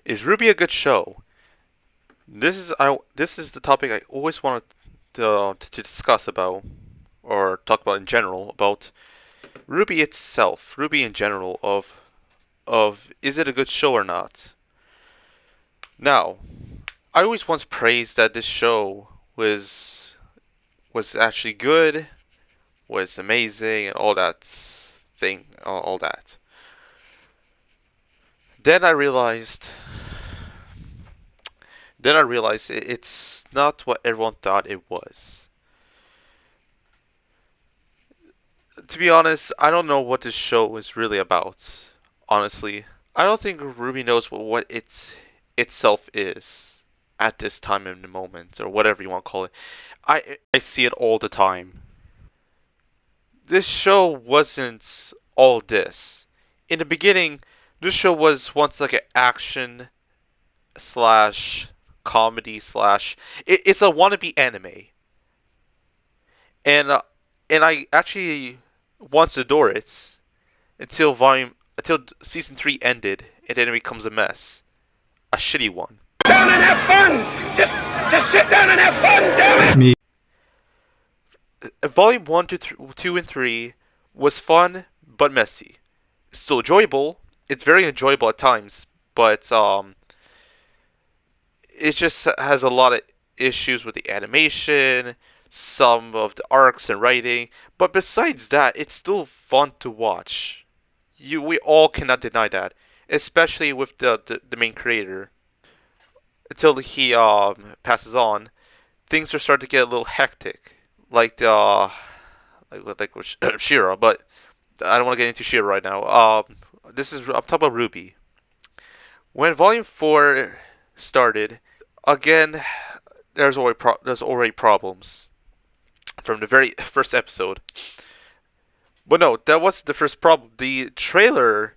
Is RWBY a good show? This is the topic I always wanted to discuss about or talk about in general about RWBY itself, RWBY in general of is it a good show or not? Now, I always once praised that this show was actually good, was amazing, and all that all that. Then I realized it's not what everyone thought it was. To be honest, I don't know what this show is really about. Honestly, I don't think RWBY knows what itself is at this time in the moment, or whatever you want to call it. I see it all the time. This show wasn't all this. In the beginning, this show was once like an action slash comedy slash. It's a wannabe anime, and uh, and I actually once adored it until season 3 ended, and then it becomes a mess, a shitty one. Down and have fun. Just sit down and have fun. Damn it. Volume 1 to 2 and 3 was fun but messy. It's still enjoyable. It's very enjoyable at times, but it just has a lot of issues with the animation, some of the arcs and writing. But besides that, it's still fun to watch. We all cannot deny that, especially with the main creator. Until he passes on, things are starting to get a little hectic, like the like with Shira. But I don't want to get into Shira right now. I'm talking about RWBY. When Volume 4 started, again, there's already problems from the very first episode. But no, that was the first problem. The trailer.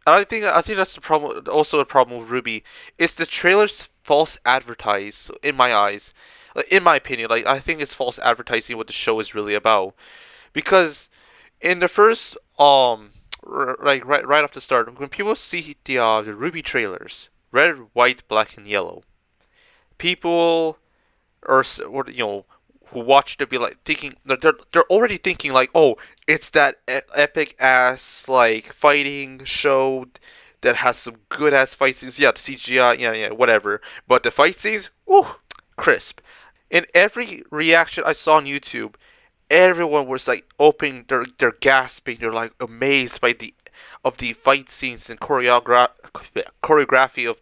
I think that's the problem. Also, a problem with RWBY is the trailer's false advertise. In my eyes, in my opinion, like I think it's false advertising what the show is really about. Because in the first like right off the start, when people see the RWBY trailers, red, white, black, and yellow, people or who watched it be like thinking they're already thinking like, oh, it's that epic ass like fighting show that has some good ass fight scenes. Yeah, the CGI, yeah, whatever. But the fight scenes, ooh, crisp. In every reaction I saw on YouTube, everyone was like opening, they're gasping, they're like amazed by the fight scenes and choreography of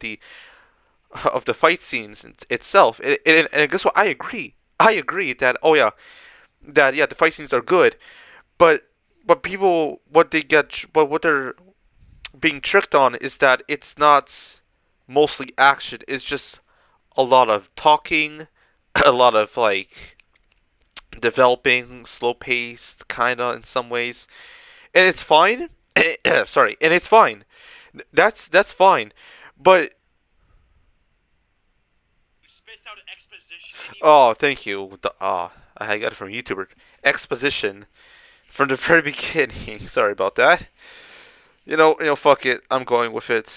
the fight scenes itself. And guess what? I agree. I agree that the fight scenes are good, but people what they're being tricked on is that it's not mostly action. It's just a lot of talking, a lot of like developing, slow paced, kinda in some ways, and it's fine. Sorry, and it's fine. That's fine, but oh, thank you. I got it from YouTuber. Exposition from the very beginning. Sorry about that. Fuck it. I'm going with it.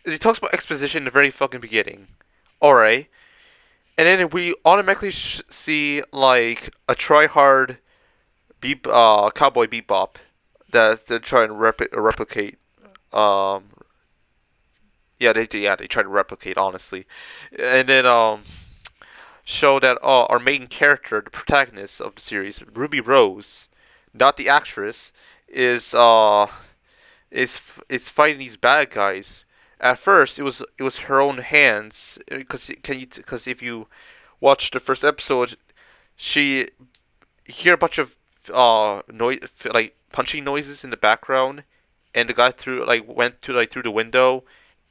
He talks about exposition in the very fucking beginning. Alright. And then we automatically see, like, a try-hard cowboy bebop that they're trying to replicate. Um, they try to replicate, honestly. And then, show that our main character, the protagonist of the series, Ruby Rose, not the actress, is is fighting these bad guys. At first, it was her own hands because if you watch the first episode, she you hear a bunch of noise like punching noises in the background, and the guy went to through the window,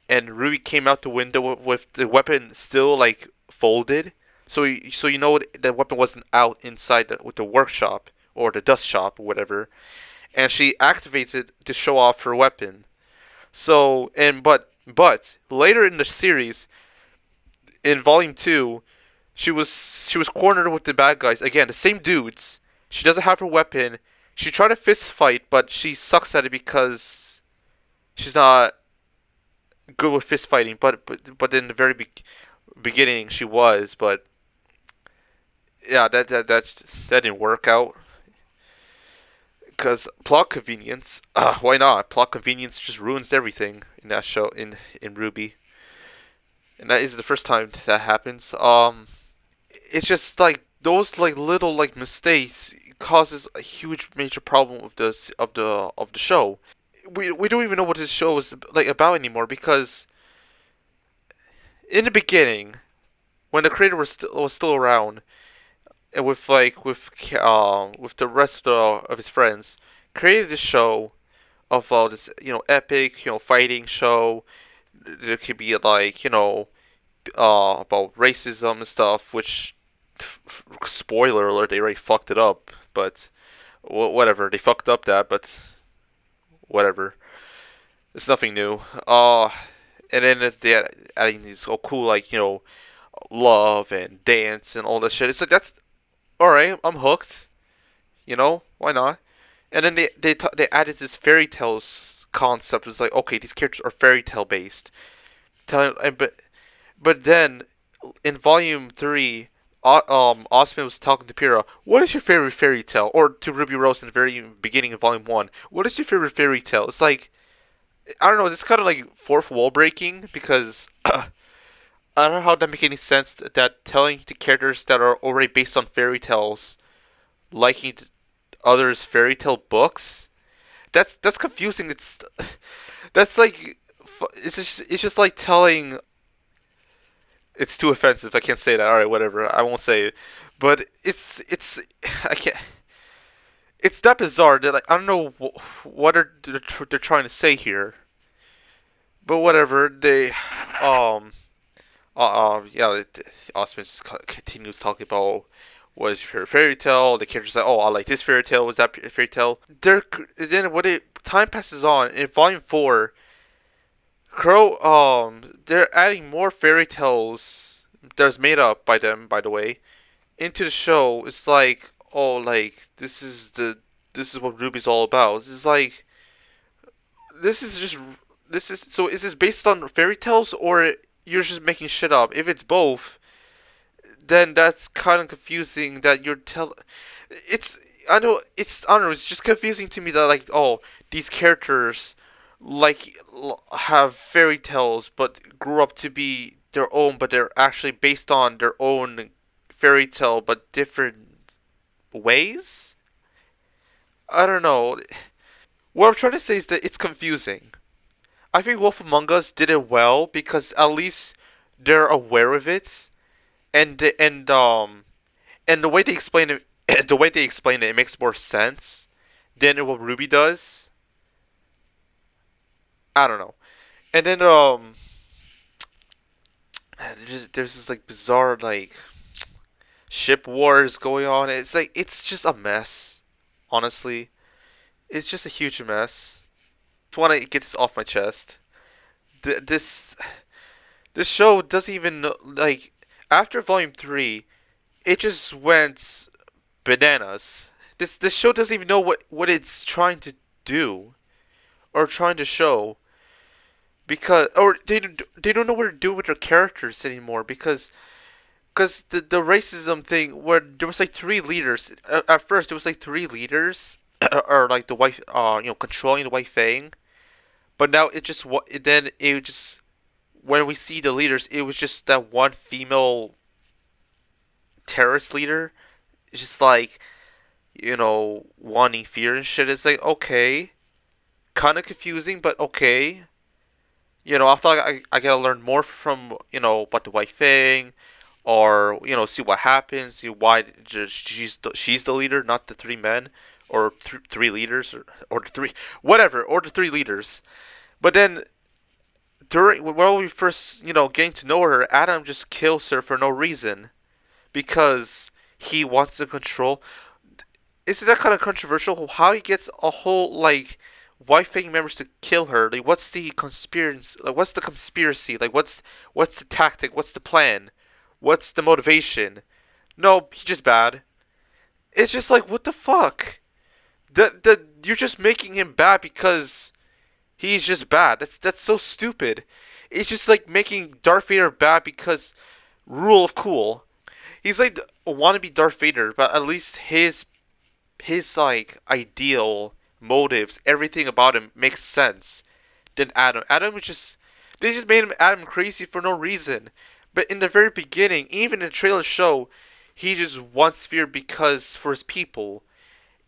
and Ruby came out the window with the weapon still like folded. So you know the weapon wasn't out inside with the workshop or the dust shop or whatever, and she activates it to show off her weapon. So and but later in the series, in Volume 2, she was cornered with the bad guys again, the same dudes. She doesn't have her weapon. she tried to fist fight, but she sucks at it because she's not good with fist fighting. But in the very beginning she was. But yeah, that didn't work out because plot convenience. Why not? Plot convenience just ruins everything in that show in RWBY, and that is the first time that happens. It's just like those like little like mistakes causes a huge major problem of the show. We don't even know what this show is like about anymore because in the beginning when the creator was still around and with the rest of his friends created this show of this epic fighting show. There could be like about racism and stuff, which spoiler alert, they already fucked it up. But whatever, they fucked up that, but whatever. It's nothing new. And then they adding these cool like love and dance and all that shit. It's like that's all right. I'm hooked. Why not? And then they added this fairy tales concept. It's like okay, these characters are fairy tale based. Telling but then in volume 3, Osmond was talking to Pyrrha. What is your favorite fairy tale? Or to Ruby Rose in the very beginning of volume 1. What is your favorite fairy tale? It's like I don't know. This kind of like fourth wall breaking because I don't know how that makes any sense. That telling the characters that are already based on fairy tales liking others' fairy tale books. That's confusing. That's like it's just like telling. It's too offensive. I can't say that. All right, whatever. I won't say it. But it's I can't. It's that bizarre that like I don't know what they're trying to say here. But whatever. They yeah. Osman just continues talking about what is your favorite fairy tale. The character's like, oh, I like this fairy tale. Was that fairy tale? Then what it time passes on in volume 4. Crow, they're adding more fairy tales that's made up by them, by the way, into the show. It's like, oh, like this is what Ruby's all about. This is like this is just this is so. Is this based on fairy tales or you're just making shit up? If it's both, then that's kind of confusing. That you're tell. It's I don't know. It's just confusing to me that like these characters like have fairy tales but grew up to be their own, but they're actually based on their own fairy tale but different ways. I don't know. What I'm trying to say is that it's confusing. I think Wolf Among Us did it well because at least they're aware of it, and the way they explain it, it makes more sense than what Ruby does. I don't know. And then there's this like bizarre like ship wars going on. It's like it's just a mess. Honestly, it's just a huge mess. Just want to get this off my chest. This show doesn't even like after volume 3, it just went bananas. This show doesn't even know what it's trying to do or trying to show because or they don't know what to do with their characters anymore because the racism thing where there was like three leaders at first there was like three leaders or like the white controlling the white fang, but now it just then it just when we see the leaders it was just that one female terrorist leader. It's just like wanting fear and shit. It's like okay, kind of confusing, but okay. I thought I gotta learn more from about the white fang, or see what happens, see why just she's the leader, not the three men, or three leaders, or the three whatever, or the three leaders. But then during while we first getting to know her, Adam just kills her for no reason because he wants to control. Isn't that kind of controversial? How he gets a whole like white fang members to kill her? Like, what's the conspiracy? Like, what's the conspiracy? Like, what's the tactic? What's the plan? What's the motivation? No, he's just bad. It's just like, what the fuck? That you're just making him bad because he's just bad. That's so stupid. It's just like making Darth Vader bad because rule of cool. He's like a wannabe Darth Vader, but at least his like ideal motives, everything about him makes sense. Than Adam. Adam was just they just made him Adam crazy for no reason. But in the very beginning, even in the trailer show, he just wants fear because for his people,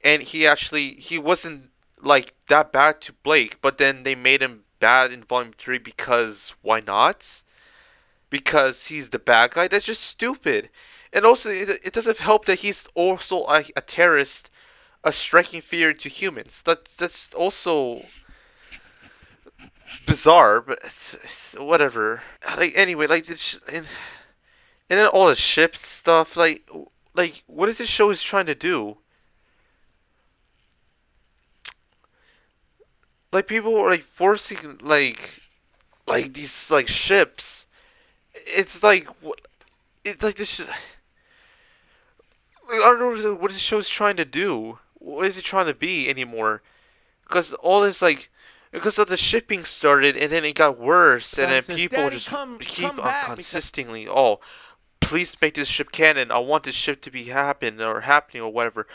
and he wasn't like that bad to Blake. But then they made him bad in Volume 3 because why not? Because he's the bad guy. That's just stupid. And also, it doesn't help that he's also a terrorist, a striking fear to humans. That's also bizarre, but it's whatever. Like anyway, like and then all the ship stuff. Like what is this show is trying to do? Like people are like forcing like these like ships. It's like what it's like this. I don't know what this show is trying to do. What is it trying to be anymore? Because all this like because of the shipping started and then it got worse and Son then says, people "Daddy, just come keep on back," consistently please make this ship canon. I want this ship to be happening or whatever.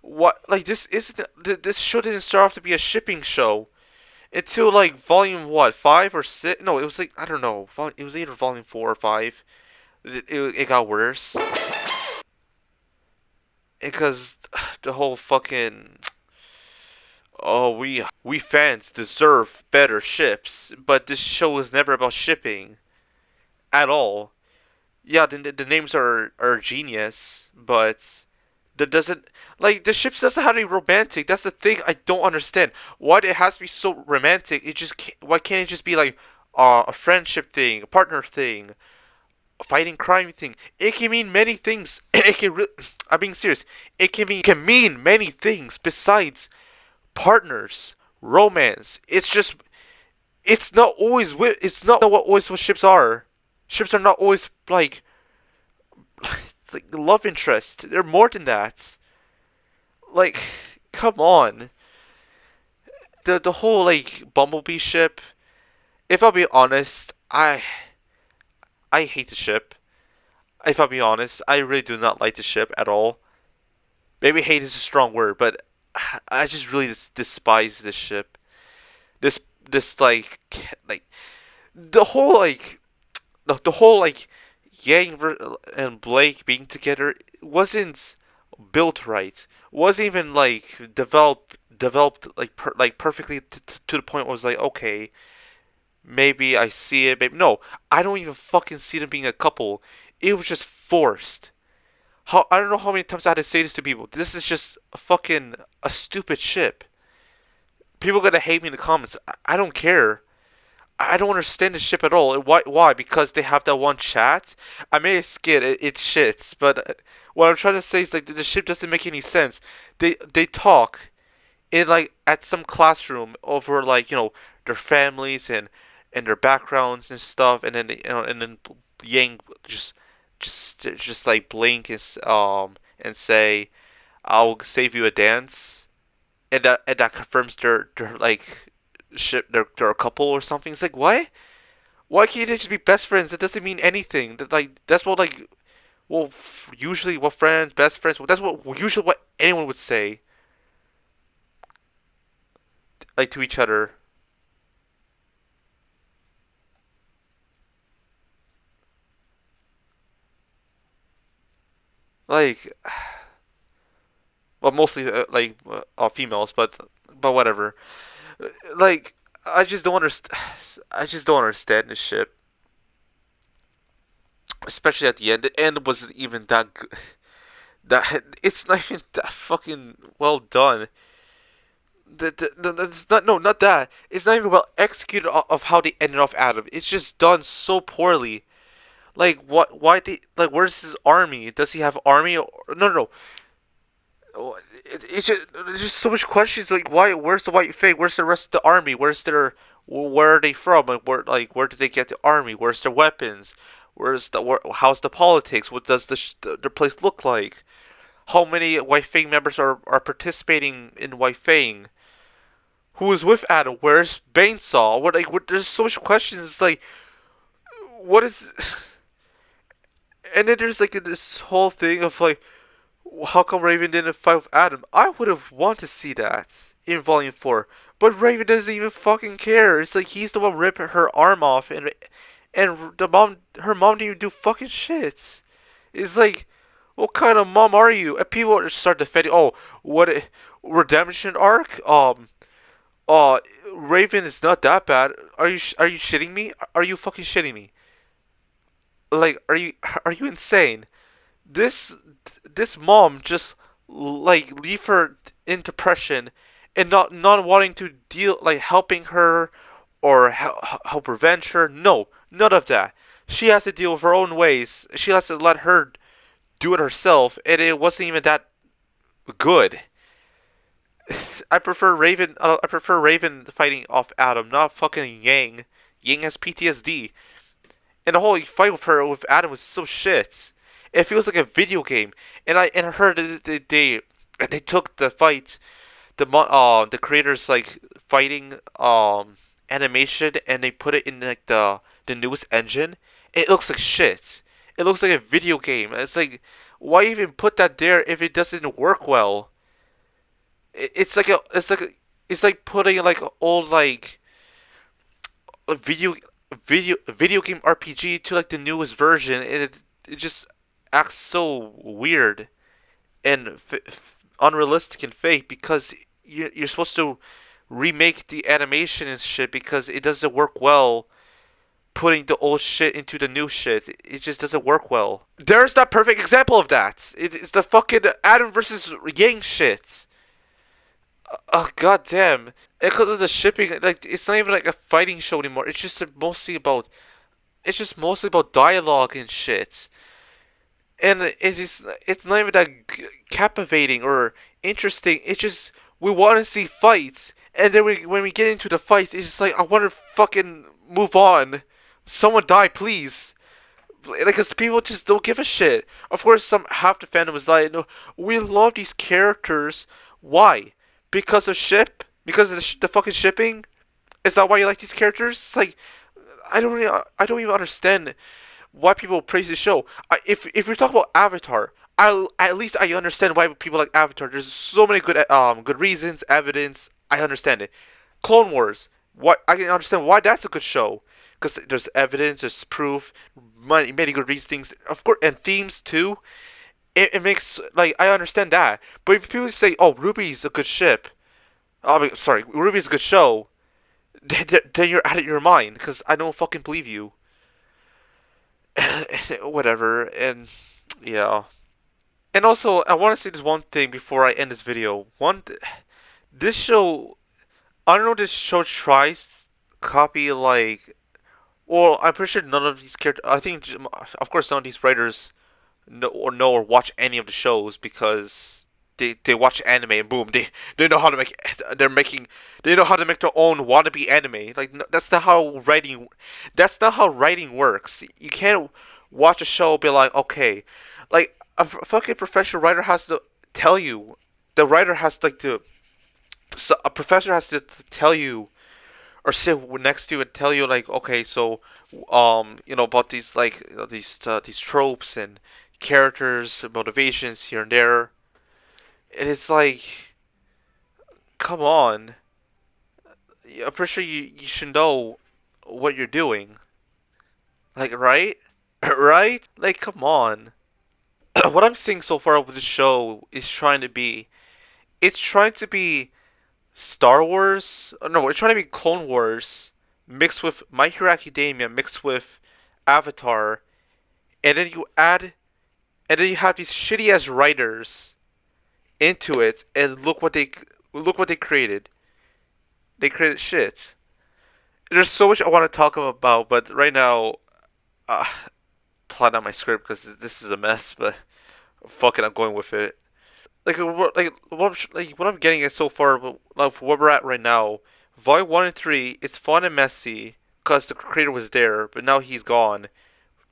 What like this isn't this show didn't start off to be a shipping show until like volume what 5 or 6? No, it was like I don't know. It was either volume 4 or 5. It got worse because the whole fucking oh we fans deserve better ships, but this show is never about shipping at all. Yeah, the names are genius, but that doesn't like the ships doesn't have to be romantic. That's the thing I don't understand. Why it has to be so romantic? Why can't it just be like a friendship thing, a partner thing, a fighting crime thing? It can mean many things. It can I'm being serious. Can mean many things besides partners, romance. It's not what always what ships are. Ships are not always like love interest. They're more than that. Like, come on. The whole like Bumblebee ship. If I'll be honest, I hate the ship. If I'll be honest, I really do not like the ship at all. Maybe hate is a strong word, but I just really despise this ship. This this like the whole like the whole like Yang and Blake being together wasn't built right. Wasn't even like developed like perfectly to the point where it was like okay, maybe I see it. Maybe no, I don't even fucking see them being a couple. It was just forced. How I don't know how many times I had to say this to people. This is just a stupid ship. People are gonna hate me in the comments. I don't care. I don't understand the ship at all. Why? Why? Because they have that one chat. I may skid it. It's shits. But what I'm trying to say is like the ship doesn't make any sense. They talk in like at some classroom over like their families and their backgrounds and stuff, and then and then Yang just like blink and say I'll save you a dance, and that confirms they're like ship they're a couple or something. It's like why? Why can't they just be best friends? That doesn't mean anything. That's what like well usually what friends best friends. Well, that's what usually what anyone would say like to each other. Like well mostly females, but whatever. Like I just don't understand. I just don't understand this shit. Especially at the end. The end wasn't even that good. That it's not even that fucking well done. It's not no not that. It's not even well executed of how they ended off Adam. It's just done so poorly. Like what? Why they like? Where's his army? Does he have army? No, no, no. It's just there's just so much questions. Like why? Where's the white fang? Where's the rest of the army? Where are they from? Where did they get the army? Where's their weapons? How's the politics? What does the place look like? How many White Fang members are participating in White Fang? Who is with Adam? Where's Banesaw? There's so much questions. It's like, what is? And then there's like this whole thing of like, how come Raven didn't fight with Adam? I would have wanted to see that in Volume 4. But Raven doesn't even fucking care. It's like he's the one ripping her arm off, and her mom didn't even do fucking shit. It's like, what kind of mom are you? And people just start defending. Oh, what redemption arc? Uh, Raven is not that bad. Are you shitting me? Are you fucking shitting me? Like, are you insane? This this mom just like leave her in depression and not wanting to deal like helping her or help revenge her. No, none of that. She has to deal with her own ways. She has to let her do it herself, and it wasn't even that good. I prefer Raven fighting off Adam, not fucking Yang. Yang has PTSD, and the whole fight with her with Adam was so shit. It feels like a video game, and I heard that they took the fight, the creators like fighting animation, and they put it in like the newest engine. It looks like shit. It looks like a video game. It's like, why even put that there if it doesn't work well? It's like putting like old like a video game RPG to like the newest version, and it just acts so weird and unrealistic and fake because you're supposed to remake the animation and shit because it doesn't work well putting the old shit into the new shit. It just doesn't work well. There's that perfect example of that. It's the fucking Adam versus Yang shit. Oh god damn. Because of the shipping, like it's not even like a fighting show anymore. It's just mostly about dialogue and shit. And it's not even that captivating or interesting. It's just we want to see fights, and then when we get into the fights, it's just like I want to fucking move on. Someone die, please. Like, cause people just don't give a shit. Of course, some half the fandom is like, no, we love these characters. Why? Because of ship? Because of the fucking shipping? Is that why you like these characters? It's like I don't even understand why people praise the show. If we're talking about Avatar, I at least I understand why people like Avatar. There's so many good reasons, evidence. I understand it. Clone Wars, what I can understand why that's a good show because there's evidence, there's proof, many good reasons, of course, and themes too. It makes like I understand that. But if people say, "Oh, Ruby's a good ship," I mean, sorry, Ruby's a good show, then you're out of your mind because I don't fucking believe you. Whatever, and yeah. And also, I want to say this one thing before I end this video. This show, I don't know. This show tries copy like, well, I'm pretty sure none of these characters. I think, of course, none of these writers know or watch any of the shows because they watch anime and boom, they know how to make they know how to make their own wannabe anime. Like that's not how writing works. You can't watch a show and be like, okay, like a fucking professional writer has to tell you. The writer has like to so a professor has to tell you or sit next to you and tell you like, okay, so about these like these tropes and characters motivations here and there. And it's like, come on. I'm pretty sure you should know what you're doing. Like, right? Right? Like, come on. What I'm seeing so far with the show is it's trying to be Star Wars. No, it's trying to be Clone Wars mixed with My Hero Academia mixed with Avatar, and then you have these shitty ass writers into it, and look what they created. They created shit. There's so much I want to talk about, but right now, uh, plot out my script because this is a mess. But fuck it, I'm going with it. What I'm getting at so far, like where we're at right now, Volume 1 and 3, it's fun and messy because the creator was there, but now he's gone.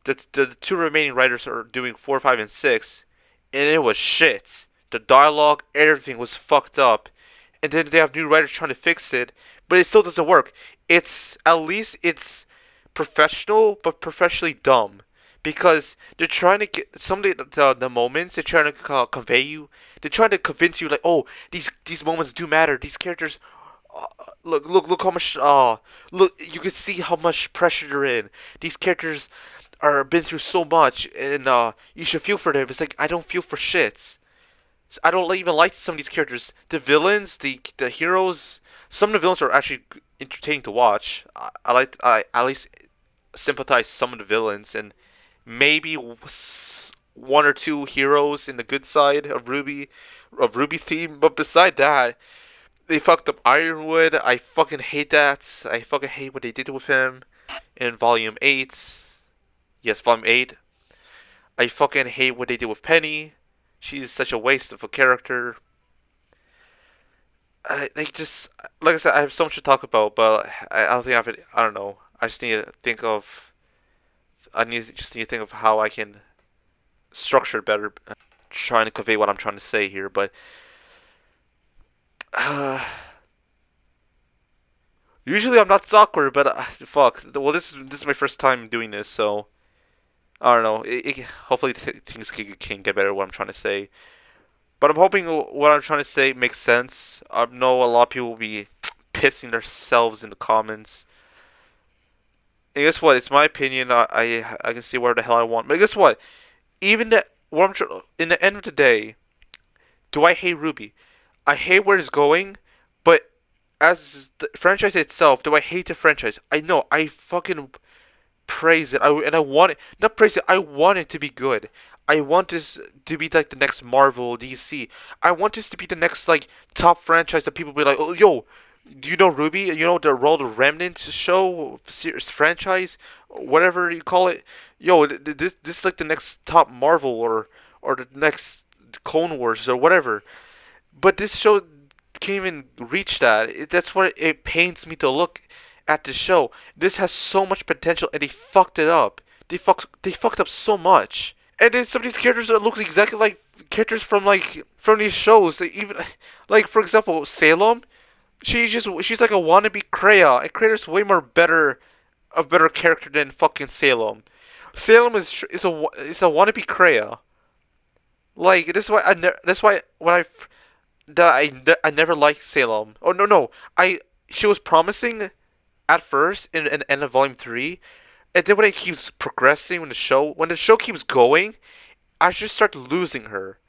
The two remaining writers are doing 4, 5, and 6, and it was shit. the dialogue, everything was fucked up, and then they have new writers trying to fix it, but it still doesn't work. It's at least it's professional, but professionally dumb, because they're trying to get some of the moments they're trying to convey you. They're trying to convince you like, oh, these moments do matter. These characters, look how much look, you can see how much pressure they're in. These characters are been through so much, and you should feel for them. It's like I don't feel for shit. I don't even like some of these characters. The villains, the heroes. Some of the villains are actually entertaining to watch. I at least sympathize some of the villains, and maybe one or two heroes in the good side of RWBY's team. But beside that, they fucked up Ironwood. I fucking hate that. I fucking hate what they did with him in Volume 8. Yes, Volume 8. I fucking hate what they did with Penny. She's such a waste of a character. They just, like I said, I have so much to talk about, but I don't think I have it. I don't know. I just need to think of. Just need to think of how I can structure it better. Trying to convey what I'm trying to say here, but usually I'm not this awkward, but fuck. Well, this is my first time doing this, so I don't know. Hopefully things can get better. What I'm trying to say. But I'm hoping what I'm trying to say makes sense. I know a lot of people will be pissing themselves in the comments. And guess what? It's my opinion. I can say where the hell I want. But guess what? Even that, what in the end of the day, do I hate RWBY? I hate where it's going, but as the franchise itself, do I hate the franchise? I know. I fucking praise it. And I want it. Not praise it. I want it to be good. I want this to be like the next Marvel, DC. I want this to be the next like top franchise that people be like, oh, yo, do you know RWBY? You know the World of Remnant show, series, franchise, whatever you call it. Yo, this is like the next top Marvel or the next Clone Wars or whatever. But this show can't even reach that. That's what it pains me to look at the show. This has so much potential, and they fucked it up. They fucked up so much. And then some of these characters that look exactly like characters from these shows. They even like for example Salem. She's like a wannabe Kreia, and Kreia's way more a better character than fucking Salem. Salem is a wannabe Kreia. Like that's why when I never liked Salem. Oh no, I she was promising at first in the end of Volume 3, and then when it keeps progressing, when the show keeps going, I just start losing her.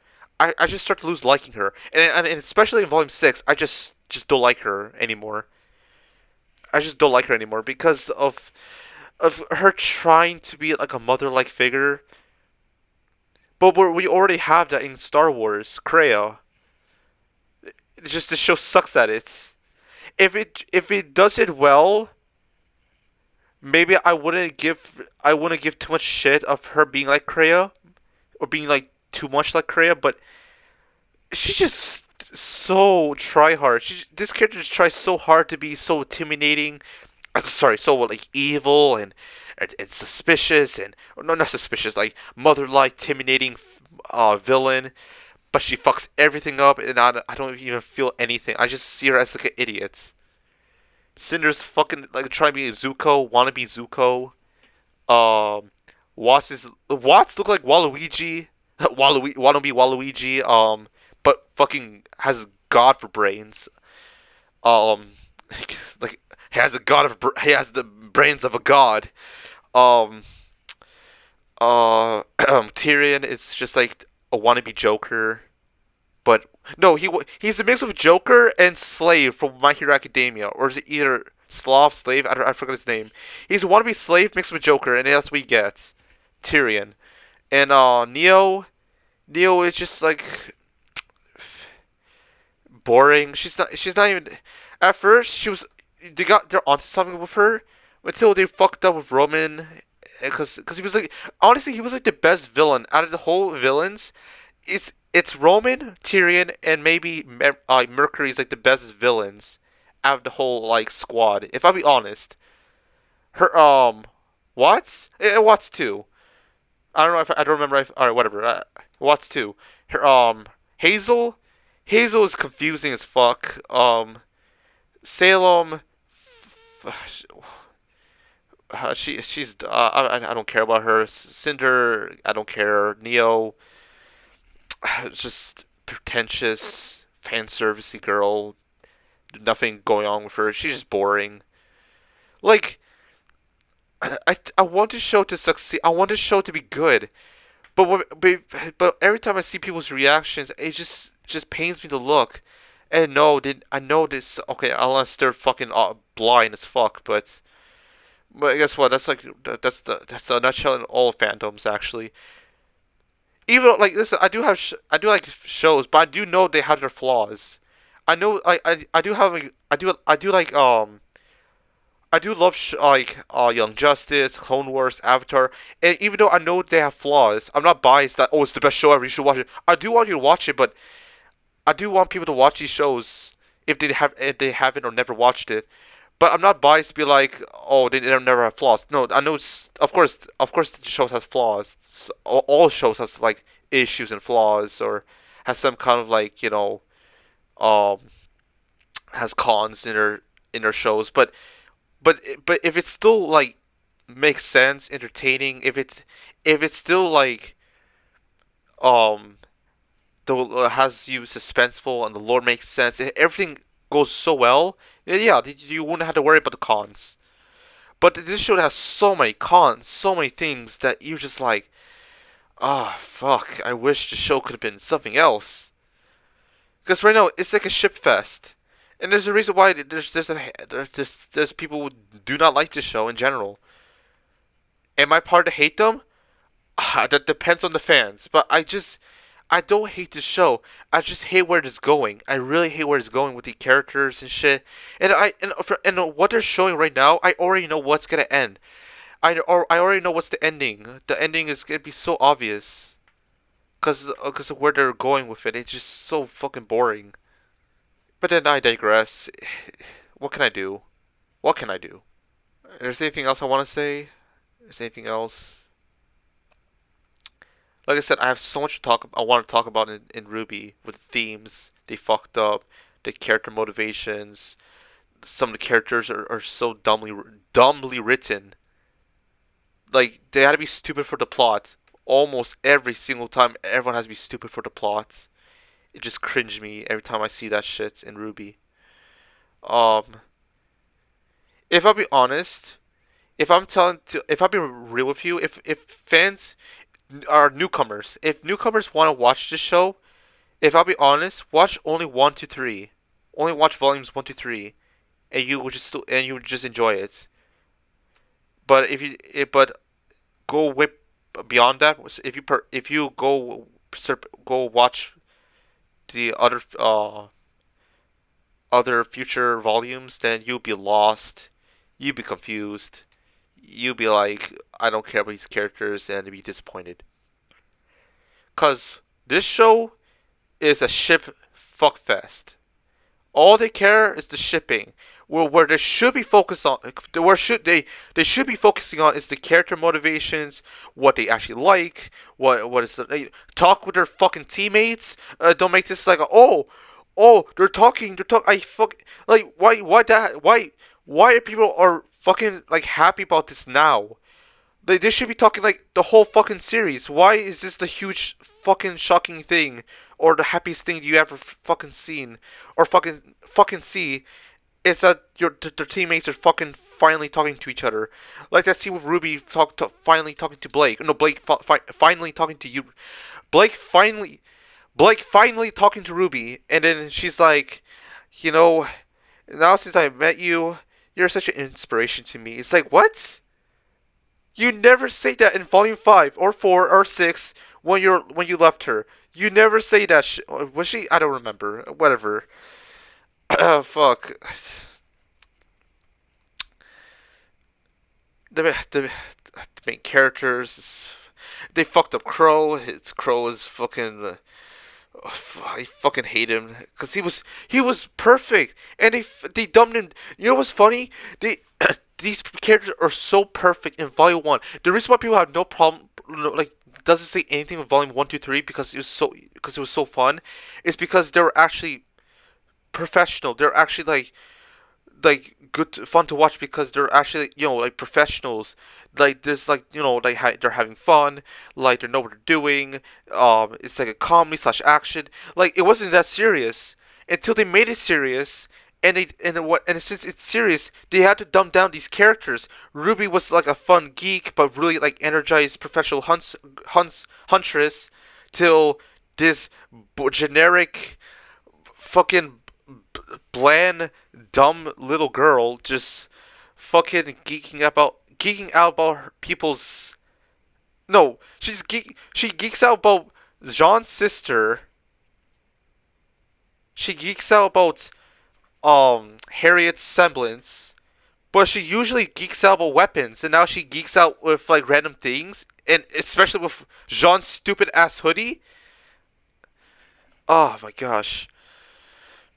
I just start to lose liking her, and especially in Volume 6, I just don't like her anymore. I just don't like her anymore because of her trying to be like a mother-like figure. But we already have that in Star Wars, Kreia. It's just the show sucks at it. If it does it well, maybe I wouldn't give too much shit of her being like Kreia or being like too much like Kreia, but she's just so try hard. This character just tries so hard to be so intimidating. Sorry, so like evil and suspicious and no, not suspicious, like mother-like, intimidating villain. But she fucks everything up, and I don't even feel anything. I just see her as like an idiot. Cinder's fucking like trying to be a Zuko, wannabe Zuko. Um, Watts look like Waluigi, wannabe Waluigi. But fucking has God for brains. Um, like he has the brains of a god. Um, Tyrion is just like a wannabe Joker. But no, he's a mix of Joker and Slave from My Hero Academia, or is it either Slav Slave? I forgot his name. He's a wannabe slave mixed with Joker, and that's what he gets. Tyrion and Neo is just like boring. She's not even. At first, they're onto something with her until they fucked up with Roman, because he was like honestly he was like the best villain out of the whole villains. It's Roman, Tyrion, and maybe Mercury's like the best villains out of the whole like squad. If I be honest, her Watts, Watts too. I don't know if I don't remember. All right, whatever. Watts too. Her Hazel, Hazel is confusing as fuck. Salem, she's I don't care about her. Cinder, I don't care. Neo, just pretentious, fan servicey girl. Nothing going on with her. She's just boring. Like I want the show to succeed. I want the show to be good. But every time I see people's reactions, it just pains me to look. And no, I know this. Okay, unless they're fucking blind as fuck. But guess what? That's the nutshell in all fandoms actually. Even though, like listen, I do like shows, but I do know they have their flaws. I know I do have like, I do like I do love like Young Justice, Clone Wars, Avatar, and even though I know they have flaws, I'm not biased that it's the best show ever. You should watch it. I do want you to watch it, but I do want people to watch these shows if they haven't or never watched it. But I'm not biased to be like, oh, they never have flaws. No, I know it's of course the shows has flaws. All shows has like issues and flaws or has some kind of like um has cons in their shows, but if it's still like makes sense, entertaining, if it's still like um has you suspenseful and the lore makes sense, if everything goes so well, yeah, you wouldn't have to worry about the cons. But this show has so many cons, so many things that you're just like, ah, oh, fuck. I wish the show could have been something else. Because right now it's like a ship fest, and there's a reason why there's people who do not like this show in general. Am I part to hate them? That depends on the fans. But I don't hate the show. I just hate where it's going. I really hate where it's going with the characters and shit. And what they're showing right now, I already know what's gonna end. I already know what's the ending. The ending is gonna be so obvious. Cause of where they're going with it. It's just so fucking boring. But then I digress. What can I do? What can I do? Is there anything else I want to say? Is there anything else? Like I said, I have so much to talk. I want to talk about in RWBY with the themes they fucked up, the character motivations. Some of the characters are so dumbly written. Like they had to be stupid for the plot. Almost every single time, everyone has to be stupid for the plot. It just cringe me every time I see that shit in RWBY. Um, if I'll be honest, if I'll be real with you, if fans are newcomers, if newcomers want to watch this show, if I'll be honest, watch only 1 to 3, only watch volumes 1 to 3, and you would just enjoy it. But go way beyond that. If you go watch the other future volumes, then you'll be lost. You'll be confused. You'll be like, I don't care about these characters, and be disappointed. Cause this show is a ship fuckfest. All they care is the shipping. Where they should be focused on, where should they should be focusing on is the character motivations, what they actually like, what is the talk with their fucking teammates. Don't make this like they're talking I fuck like why are people are fucking like happy about this now? They should be talking like the whole fucking series. Why is this the huge fucking shocking thing or the happiest thing you ever fucking seen or fucking see? Is that their teammates are fucking finally talking to each other, like that scene with Ruby finally talking to Blake. No, Blake finally talking to you. Blake finally Blake finally talking to Ruby, and then she's like, you know, now since I met you, you're such an inspiration to me. It's like what? You never say that in Volume 5 or 4 or 6 when you left her. You never say that. Was she? I don't remember. Whatever. Fuck. The main characters. They fucked up Crow. Crow is fucking. I fucking hate him because he was perfect, and they dumbed him. You know what's funny? They these characters are so perfect in Volume 1. The reason why people have no problem, like doesn't say anything with volume 1, 2, 3 because it was so fun. It's because they were actually professional. They're actually like fun to watch because they're actually like professionals. Like there's like like they're having fun, like they know what they're doing. It's like a comedy slash action. Like it wasn't that serious until they made it serious. And since it's serious, they had to dumb down these characters. Ruby was like a fun geek, but really like energized professional huntress, till this generic fucking bland, dumb little girl just fucking geeking out about people's. No, she geeks out about Jean's sister. She geeks out about Harriet's semblance, but she usually geeks out about weapons, and now she geeks out with like random things, and especially with Jean's stupid ass hoodie. Oh my gosh.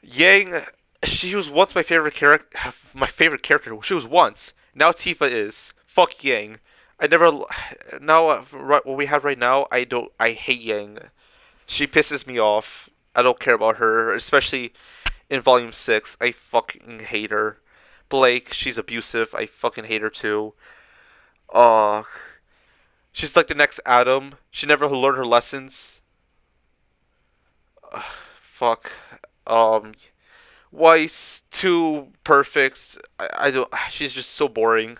Yang, she was once my favorite character. My favorite character. She was once. Now Tifa is. Fuck Yang. I never. Now what we have right now, I don't. I hate Yang. She pisses me off. I don't care about her, especially in Volume 6. I fucking hate her. Blake, she's abusive. I fucking hate her too. Uh, she's like the next Adam. She never learned her lessons. Fuck. Um, Weiss, too perfect. I don't. She's just so boring.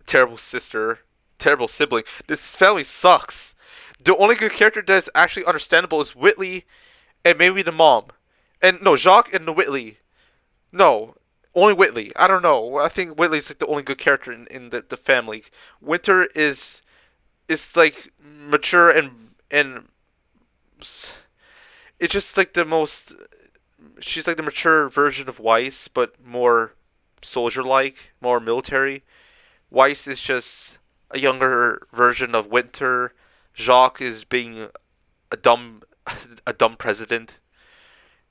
Terrible sister. Terrible sibling. This family sucks. The only good character that is actually understandable is Whitley and maybe the mom. And no, Jacques and the Whitley. No, only Whitley. I don't know. I think Whitley's like the only good character in the family. Winter is like mature and it's just like the most. She's like the mature version of Weiss, but more soldier-like, more military. Weiss is just a younger version of Winter. Jacques is being a dumb, a dumb president.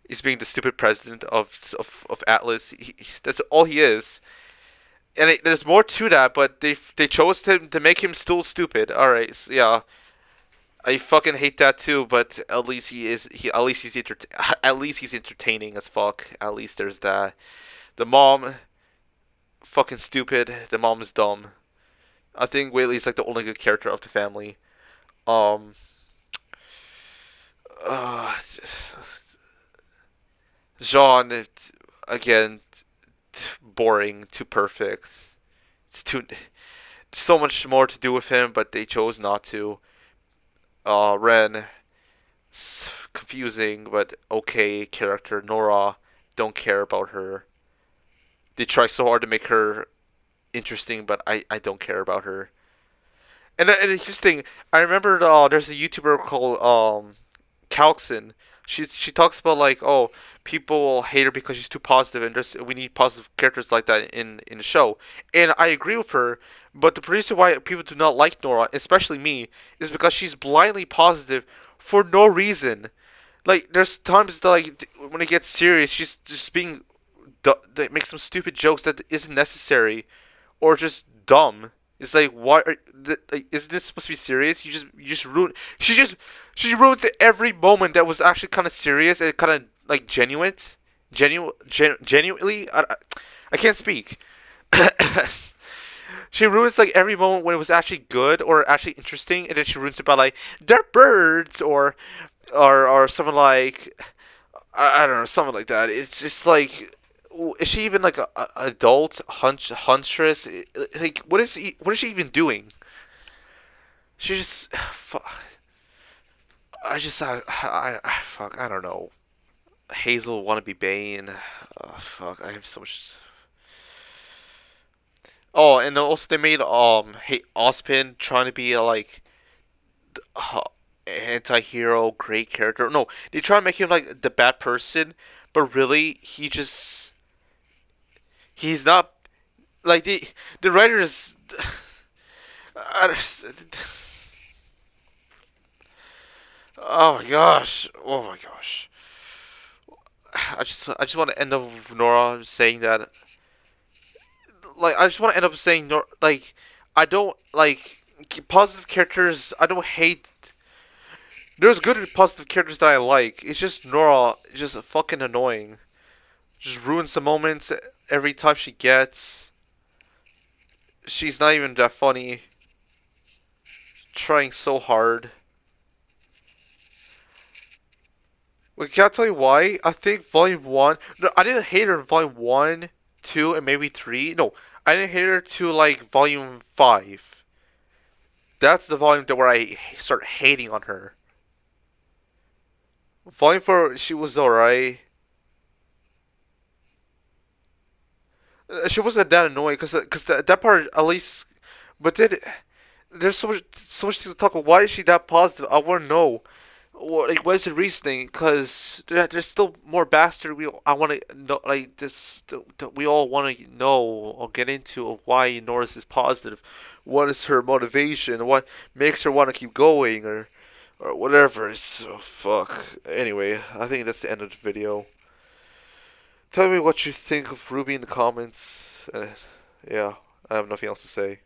He's being the stupid president of Atlas. That's all he is. And there's more to that, but they chose to make him still stupid. All right, so yeah, I fucking hate that too. But at least he is. At least he's at least he's entertaining as fuck. At least there's that. The mom, fucking stupid. The mom is dumb. I think Whaley's like the only good character of the family. Um, uh, Jean, again, boring, too perfect. It's too so much more to do with him, but they chose not to. Ren, confusing but okay character. Nora, don't care about her. They try so hard to make her interesting, but I don't care about her. And here's the thing. I remember there's a YouTuber called Calxon. She talks about like, oh, people will hate her because she's too positive, and we need positive characters like that in the show. And I agree with her. But the reason why people do not like Nora, especially me, is because she's blindly positive for no reason. Like there's times that like when it gets serious, she's just being that makes some stupid jokes that isn't necessary, or just dumb. It's like, what? Like, is this supposed to be serious? You just ruin. She ruins every moment that was actually kind of serious and kind of like genuinely. I can't speak. She ruins like every moment when it was actually good or actually interesting, and then she ruins it by like they're birds or something like I don't know, something like that. It's just like, is she even like a adult huntress? Like, what is she even doing? She just, fuck. Fuck. I don't know. Hazel wanna be Bane. Fuck. I have so much. Oh, and also they made Ozpin trying to be a like uh, anti-hero, great character. No, they try to make him like the bad person, but really he's not like the writers. I, oh my gosh! Oh my gosh! I just want to end up with Nora saying that, like, I just want to end up saying like I don't like. Positive characters, I don't hate. There's good positive characters that I like. It's just Nora, just fucking annoying. Just ruins the moments every time she gets. She's not even that funny. Trying so hard. Wait, can I tell you why? I think Volume 1. No, I didn't hate her in Volume 1, 2, and maybe 3. No, I didn't hate her to like Volume 5. That's the volume where I start hating on her. Volume 4, she was alright. She wasn't that annoying because that part at least. But then there's so much things to talk about. Why is she that positive? I want to know. What is the reasoning? Because there's still more bastard. I want to know like this. We all want to know or get into of why Norris is positive. What is her motivation? What makes her want to keep going or whatever. So fuck. Anyway, I think that's the end of the video. Tell me what you think of RWBY in the comments. Yeah, I have nothing else to say.